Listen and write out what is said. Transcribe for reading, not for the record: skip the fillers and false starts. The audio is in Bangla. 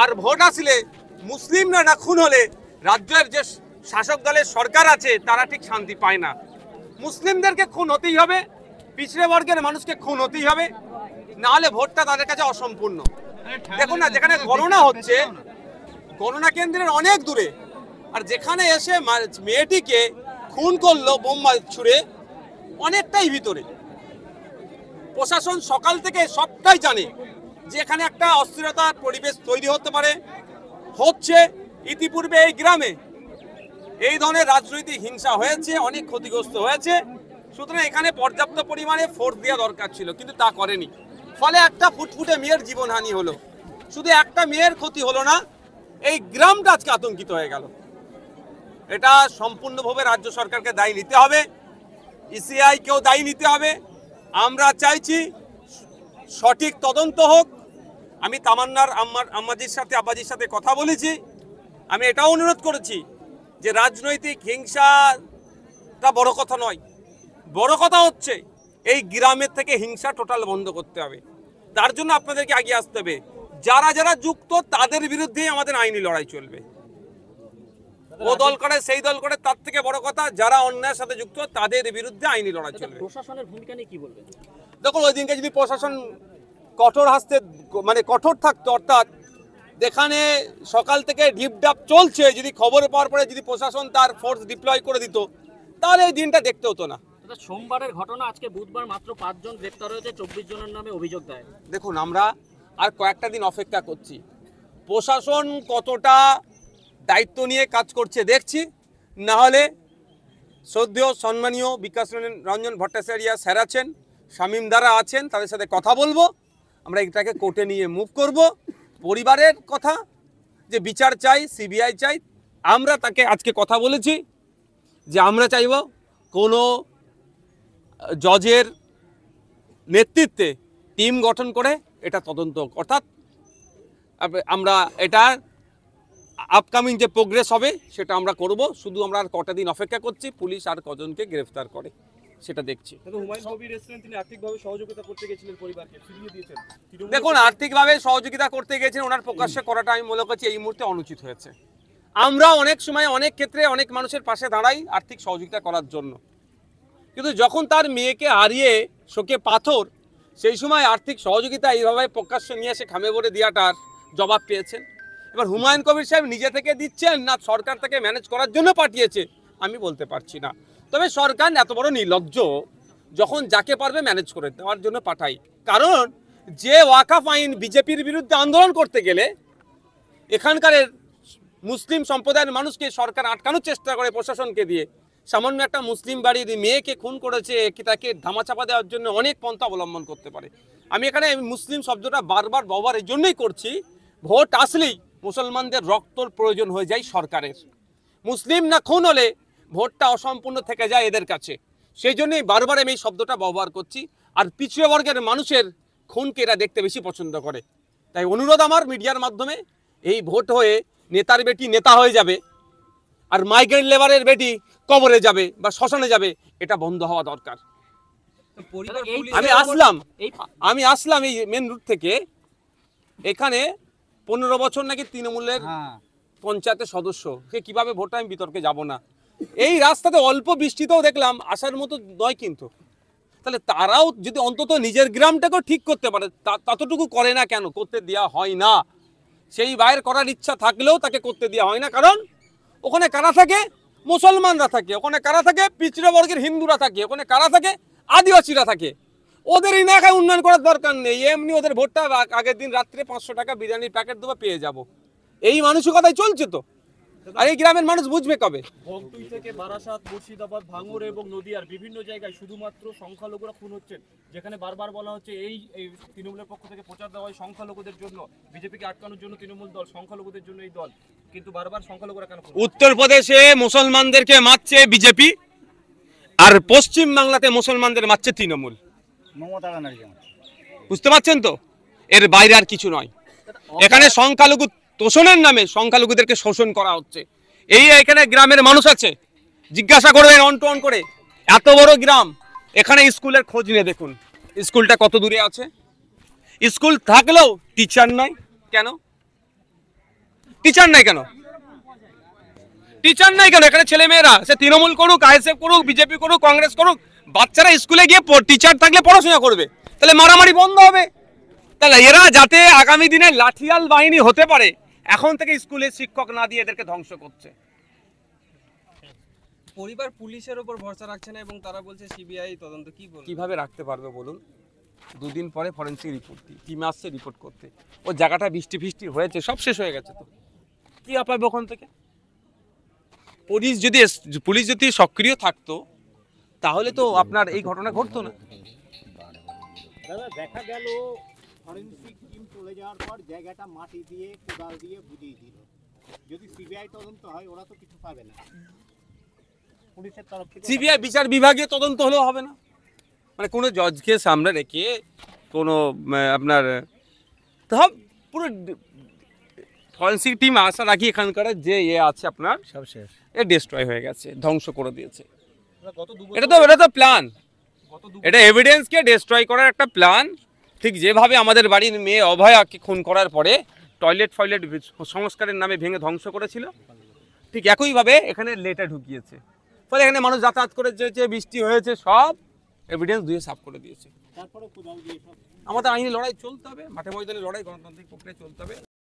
আর ভোট আসলে মুসলিমরা না খুন হলে রাজ্যের যে শাসক দলের সরকার আছে তারা ঠিক শান্তি পায় না। মুসলিমদেরকে খুন হতেই হবে, পিছড়ে বর্গের মানুষকে খুন হতেই হবে, না হলে ভোটটা তাদের কাছে অসম্পূর্ণ। দেখুন না, যেখানে গণনা হচ্ছে গণনা কেন্দ্রের অনেক দূরে, আর যেখানে এসে মেয়েটিকে খুন করলো বোমা ছুড়ে অনেকটাই ভিতরে। প্রশাসন সকাল থেকে সবটাই জানে যে এখানে একটা অস্থিরতার পরিবেশ তৈরি হতে পারে, হচ্ছে। ইতিপূর্বে এই গ্রামে এই ধরনের রাজনৈতিক হিংসা হয়েছে, অনেক ক্ষতিগ্রস্ত হয়েছে। সুতরাং এখানে পর্যাপ্ত পরিমাণে ফোর্স দেওয়া দরকার ছিল, কিন্তু তা করেনি। ফলে একটা ফুটফুটে মেয়ের জীবনহানি হলো। শুধু একটা মেয়ের ক্ষতি হলো না, এই গ্রামটা আজকে আতঙ্কিত হয়ে গেল। এটা সম্পূর্ণভাবে রাজ্য সরকারকে দায়ী নিতে হবে, ইসিআই কেও দায়ী নিতে হবে। আমরা চাইছি সঠিক তদন্ত হোক। আমি তামান্নার আম্মাজির সাথে আব্বাজির সাথে কথা বলেছি। আমি এটাও অনুরোধ করেছি যে রাজনৈতিক হিংসাটা বড় কথা নয়, বড় কথা হচ্ছে এই গ্রামের থেকে হিংসা টোটাল বন্ধ করতে হবে। তার জন্য আপনাদেরকে এগিয়ে আসতে হবে। যারা যারা যুক্ত তাদের বিরুদ্ধেই আমাদের আইনি লড়াই চলবে। ও দল করে সেই দল করে, তার থেকে বড় কথা যারা অন্যায়ের সাথে যুক্ত তাদের বিরুদ্ধে আইনি লড়াই চলবে। প্রশাসনের ভূমিকা নিয়ে কি বলবেন? দেখুন, ওই দিনকে যদি প্রশাসন কঠোর হাসতে কঠোর থাকতো, অর্থাৎ যেখানে সকাল থেকে ঢিপঢাপ চলছে, যদি খবর পাওয়ার পরে যদি প্রশাসন তার ফোর্স ডিপ্লয় করে দিত, তাহলে এই দিনটা দেখতে হতো না। সোমবারের ঘটনা, আজকে বুধবার মাত্র 5 জন গ্রেপ্তার হয়েছে, 24 জনের নামে অভিযোগ দেয়। দেখুন, আমরা আর কয়েকটা দিন অপেক্ষা করছি, প্রশাসন কতটা দায়িত্ব নিয়ে কাজ করছে দেখছি। না হলে শ্রদ্ধেয় সম্মানীয় বিকাশ রঞ্জন ভট্টাচার্য স্যার আছেন, শামীম দ্বারা আছেন, তাদের সাথে কথা বলবো। আমরা এটাকে কোর্টে নিয়ে মুভ করব। পরিবারের কথা যে বিচার চাই, সিবিআই চাই, আমরা তাকে আজকে কথা বলেছি যে আমরা চাইব কোনো জজের নেতৃত্বে টিম গঠন করে এটা তদন্ত, অর্থাৎ আমরা এটা আপকামিং যে প্রোগ্রেস হবে সেটা আমরা করব। শুধু আমরা আর কটা দিন অপেক্ষা করছি, পুলিশ আর কজনকে গ্রেফতার করে সেটা দেখছি। দেখুন, আর্থিকভাবে সহযোগিতা করতে গেছেন, ওনার প্রকাশ্যে করাটা আমি মনে করছি এই মুহূর্তে অনুচিত হয়েছে। আমরা অনেক সময় অনেক ক্ষেত্রে অনেক মানুষের পাশে দাঁড়াই আর্থিক সহযোগিতা করার জন্য, কিন্তু যখন তার মেয়েকে হারিয়ে শোকে পাথর, সেই সময় আর্থিক সহযোগিতা এইভাবে প্রকাশ্যে নিয়ে এসে খামে ভরে দেওয়াটার জবাব পেয়েছেন। এবার হুমায়ুন কবির সাহেব নিজে থেকে দিচ্ছেন না সরকার থেকে ম্যানেজ করার জন্য পাঠিয়েছে আমি বলতে পারছি না। তবে সরকার এত বড় নির্লজ্জ, যখন যাকে পারবে ম্যানেজ করে দেওয়ার জন্য পাঠাই। কারণ যে ওয়াকাফ আইন বিজেপির বিরুদ্ধে আন্দোলন করতে গেলে এখানকার মুসলিম সম্প্রদায়ের মানুষকে সরকার আটকানোর চেষ্টা করে প্রশাসনকে দিয়ে, সামান্য একটা মুসলিম বাড়ির মেয়েকে খুন করেছে, তাকে ধামাচাপা দেওয়ার জন্য অনেক পন্থা অবলম্বন করতে পারে। আমি এখানে মুসলিম শব্দটা বারবার ব্যবহার এই জন্যই করছি, ভোট আসলেই মুসলমানদের রক্তর প্রয়োজন হয়ে যায় সরকারের। মুসলিম না খুন হলে ভোটটা অসম্পূর্ণ থেকে যায় এদের কাছে, সেই জন্যই বারবার আমি এই শব্দটা ব্যবহার করছি। আর পিছিয়ে বর্গের মানুষের খুনকে এরা দেখতে বেশি পছন্দ করে। তাই অনুরোধ আমার মিডিয়ার মাধ্যমে, এই ভোট হয়ে নেতার বেটি নেতা হয়ে যাবে আর মাইগ্রেন্ট লেবারের বেটি কবরে যাবে বা শ্মশানে যাবে, এটা বন্ধ হওয়া দরকার। আমি আসলাম এই মেন রুট থেকে, এখানে 15 বছর নাকি তৃণমূলের পঞ্চায়েতের সদস্য, সে কিভাবে ভোটটা আমি বিতর্কে যাব না। এই রাস্তাতে অল্প বৃষ্টিতেও দেখলাম আসার মতো নয়, কিন্তু তাহলে তারাও যদি অন্তত নিজের গ্রামটাকেও ঠিক করতে পারে, ততটুকু করে না কেন? করতে দেওয়া হয় না। সেই বাইরে করার ইচ্ছা থাকলেও তাকে করতে দেওয়া হয় না। কারণ ওখানে কারা থাকে? মুসলমানরা থাকে। ওখানে কারা থাকে? পিছড়ে বর্গের হিন্দুরা থাকে। ওখানে কারা থাকে? আদিবাসীরা থাকে। ওদের এলাকায় উন্নয়ন করার দরকার নেই, এমনি ওদের ভোটটা আগের দিন রাত্রে 500 টাকা বিরিয়ানির প্যাকেট দেবো, পেয়ে যাব, এই মানসিকতাই চলছে তো। আর এই গ্রামের মানুষ বুঝবে কবে? বগটুই থেকে বারাসাত, মুর্শিদাবাদ, ভাঙড় এবং নদিয়ার বিভিন্ন জায়গায় শুধুমাত্র সংখ্যালঘুরা খুন হচ্ছেন, যেখানে বারবার বলা হচ্ছে এই তৃণমূলের পক্ষ থেকে প্রচার দেওয়া হয় সংখ্যালঘুদের জন্য, বিজেপিকে আটকানোর জন্য তৃণমূল দল, সংখ্যালঘুদের জন্য এই দল, কিন্তু বারবার সংখ্যালঘুরা কেন? উত্তরপ্রদেশে মুসলমানদেরকে মারছে বিজেপি, আর পশ্চিম বাংলাতে মুসলমানদের মারছে তৃণমূল। বুঝতে পারছেন তো? এর বাইরে আর কিছু নয়। এখানে সংখ্যালঘু তোষণের নামে সংখ্যালঘুদেরকে শোষণ করা হচ্ছে। এখানে গ্রামের মানুষ আছে, জিজ্ঞাসা করবেন অন টু অন করে, এত বড় গ্রাম, এখানে স্কুলের খোঁজ নিয়ে দেখুন স্কুলটা কত দূরে আছে। স্কুল থাকলেও টিচার নাই কেন? টিচার নাই কেন? টিচার নাই কেন? এখানে ছেলে মেয়েরা সে তৃণমূল করুক, আইএসএফ করুক, বিজেপি করুক, কংগ্রেস করুক, বাচ্চারা স্কুলে গিয়ে টিচার থাকলে পড়াশোনা করবে, তাহলে মারামারি বন্ধ হবে। তাহলে এরা যাতে আগামী দিনে লাঠিয়াল বাহিনী হতে পারে, এখন থেকে স্কুলে শিক্ষক না দিয়ে এদেরকে ধ্বংস করছে। পরিবার পুলিশের উপর ভরসা রাখছে না এবং তারা বলছে সিবিআই তদন্ত। কি বলবো? কিভাবে রাখতে পারবে বলুন? দুদিন পরে ফরেন্সিক রিপোর্ট টিম আসছে রিপোর্ট করতে, ও জায়গাটা বৃষ্টি ফিষ্টি হয়েছে, সব শেষ হয়ে গেছে, তো কি পাবে ওখান থেকে? পুলিশ যদি সক্রিয় থাকতো তাহলে তো আপনার এই ঘটনা ঘটতো না। দাদা দেখা গেল ফরেন্সিক টিম চলে যাওয়ার পর জায়গাটা মাটি দিয়ে কোদাল দিয়ে বুঝিয়ে দিল। যদি সিবিআই তদন্ত হয় ওরা তো কিছু পাবে না, পুলিশের তরফ থেকে। সিবিআই বিচার বিভাগীয় তদন্ত হলেও হবে না, মানে কোনো জজকে সামনে রেখে কোনো আপনার সব পুরো ফরেন্সিক টিম আসার আগে এখানকার যে আছে আপনার সব শেষ, এ ডিস্ট্রয় হয়ে গেছে, ধ্বংস করে দিয়েছে। গত 2 বছর এটা তো প্ল্যান, এটা এভিডেন্সকে ডিস্ট্রয় করার একটা প্ল্যান। ঠিক যেভাবে আমাদের বাড়ির মেয়ে অভয়াকে খুন করার পরে টয়লেট সংস্কারের নামে ভেঙে ধ্বংস করেছিল, ঠিক একইভাবে এখানে লেটা ঢুকিয়েছে। ফলে এখানে মানুষ যাতায়াত করে যে বৃষ্টি হয়েছে সব এভিডেন্স দিয়ে সাফ করে দিয়েছে। তারপরে কোদাল দিয়ে সব আমাদের আইনি লড়াই চলতে হবে, মাঠে ময়দানে লড়াই গণতান্ত্রিক প্রক্রিয়া চলতে হবে।